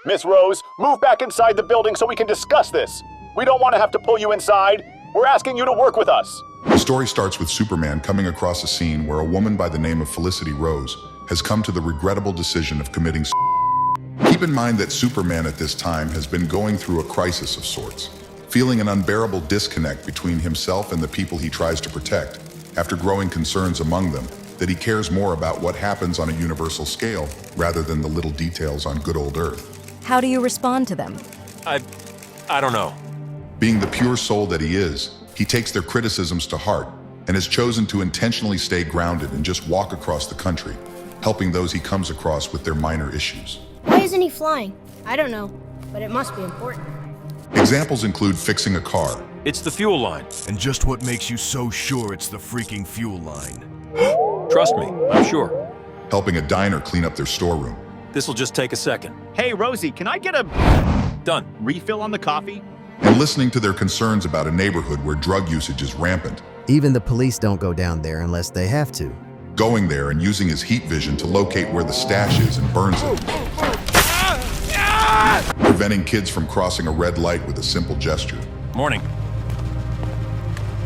Miss Rose, move back inside the building so we can discuss this. We don't want to have to pull you inside. We're asking you to work with us. The story starts with Superman coming across a scene where a woman by the name of Felicity Rose has come to the regrettable decision of committing Keep in mind that Superman at this time has been going through a crisis of sorts, feeling an unbearable disconnect between himself and the people he tries to protect, after growing concerns among them that he cares more about what happens on a universal scale rather than the little details on good old Earth. How do you respond to them? I don't know. Being the pure soul that he is, he takes their criticisms to heart and has chosen to intentionally stay grounded and just walk across the country, helping those he comes across with their minor issues. Why isn't he flying? I don't know, but it must be important. Examples include fixing a car, It's the fuel line. And just what makes you so sure it's the freaking fuel line? Trust me, I'm sure. helping a diner clean up their storeroom, This'll just take a second. Hey, Rosie, can I get a Done. refill on the coffee? and listening to their concerns about a neighborhood where drug usage is rampant, Even the police don't go down there unless they have to. going there and using his heat vision to locate where the stash is and burns it, preventing kids from crossing a red light with a simple gesture, Morning.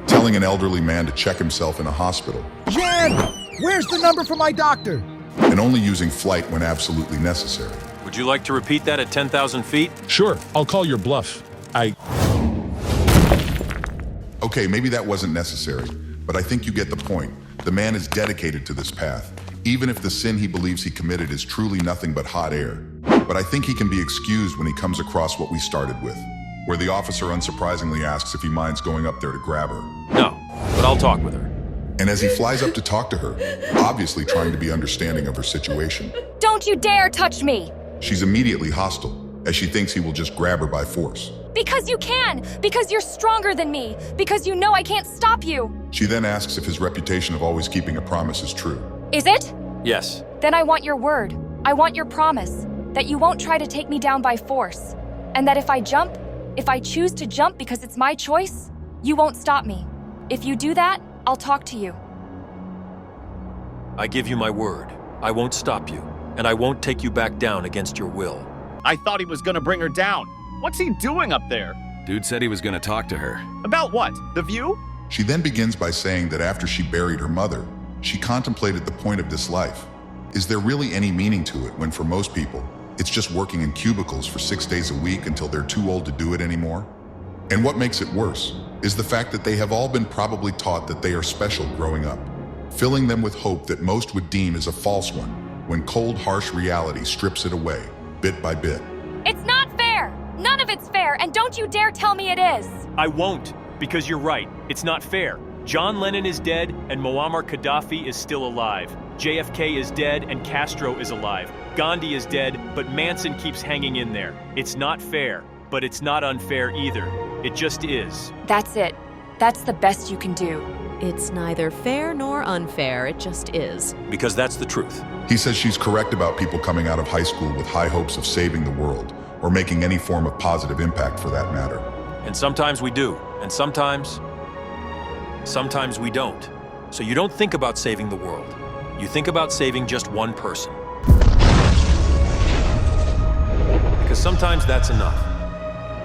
telling an elderly man to check himself in a hospital, Jan, where's the number for my doctor? and only using flight when absolutely necessary. Would you like to repeat that at 10,000 feet? Sure, I'll call your bluff. Okay, maybe that wasn't necessary, but I think you get the point. The man is dedicated to this path, even if the sin he believes he committed is truly nothing but hot air. But I think he can be excused when he comes across what we started with, where the officer unsurprisingly asks if he minds going up there to grab her. No, but I'll talk with her. And as he flies up to talk to her, obviously trying to be understanding of her situation, Don't you dare touch me! she's immediately hostile, as she thinks he will just grab her by force. Because you can! Because you're stronger than me! Because you know I can't stop you! She then asks if his reputation of always keeping a promise is true. Is it? Yes. Then I want your word. I want your promise that you won't try to take me down by force. And that if I jump, if I choose to jump because it's my choice, you won't stop me. If you do that, I'll talk to you. I give you my word. I won't stop you, and I won't take you back down against your will. I thought he was gonna bring her down. What's he doing up there? Dude said he was gonna talk to her. About what? The view? She then begins by saying that after she buried her mother, she contemplated the point of this life. Is there really any meaning to it when for most people, it's just working in cubicles for 6 days a week until they're too old to do it anymore? And what makes it worse is the fact that they have all been probably taught that they are special growing up, filling them with hope that most would deem as a false one, when cold, harsh reality strips it away, bit by bit. It's not fair! None of it's fair, and don't you dare tell me it is! I won't, because you're right. It's not fair. John Lennon is dead, and Muammar Gaddafi is still alive. JFK is dead, and Castro is alive. Gandhi is dead, but Manson keeps hanging in there. It's not fair, but it's not unfair either. It just is. That's it. That's the best you can do. It's neither fair nor unfair, it just is. Because that's the truth. He says she's correct about people coming out of high school with high hopes of saving the world, or making any form of positive impact for that matter. And sometimes we do, and sometimes we don't. So you don't think about saving the world. You think about saving just one person. Because sometimes that's enough.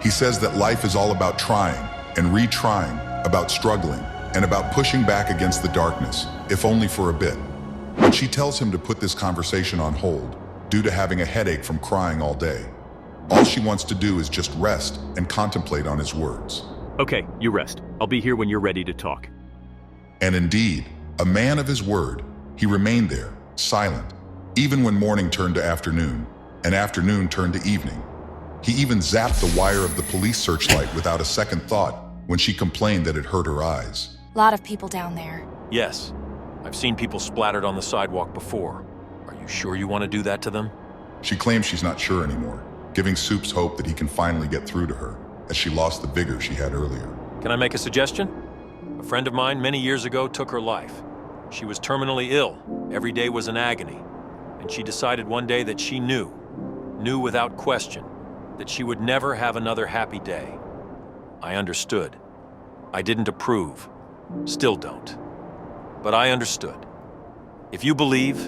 He says that life is all about trying and retrying, about struggling, and about pushing back against the darkness, if only for a bit. But she tells him to put this conversation on hold, due to having a headache from crying all day. All she wants to do is just rest and contemplate on his words. Okay, you rest. I'll be here when you're ready to talk. And indeed, a man of his word, he remained there, silent, even when morning turned to afternoon, and afternoon turned to evening. He even zapped the wire of the police searchlight without a second thought when she complained that it hurt her eyes. Lot of people down there. Yes, I've seen people splattered on the sidewalk before. Are you sure you want to do that to them? She claims she's not sure anymore, giving Soups hope that he can finally get through to her, as she lost the vigor she had earlier. Can I make a suggestion? A friend of mine many years ago took her life. She was terminally ill. Every day was an agony. And she decided one day that she knew without question, that she would never have another happy day. I understood. I didn't approve. Still don't. But I understood. If you believe,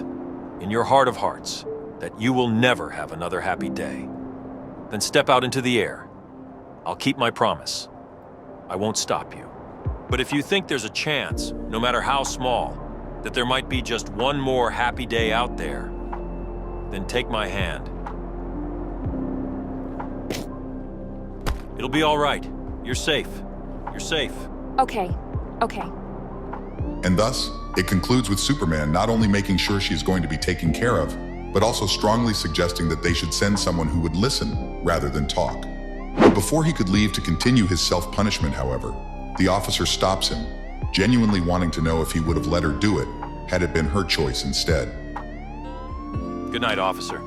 in your heart of hearts, that you will never have another happy day, then step out into the air. I'll keep my promise. I won't stop you. But if you think there's a chance, no matter how small, that there might be just one more happy day out there, then take my hand. It'll be all right. You're safe. You're safe. Okay, okay. And thus, it concludes with Superman not only making sure she is going to be taken care of, but also strongly suggesting that they should send someone who would listen rather than talk. Before he could leave to continue his self-punishment, however, the officer stops him, genuinely wanting to know if he would have let her do it had it been her choice instead. Good night, officer.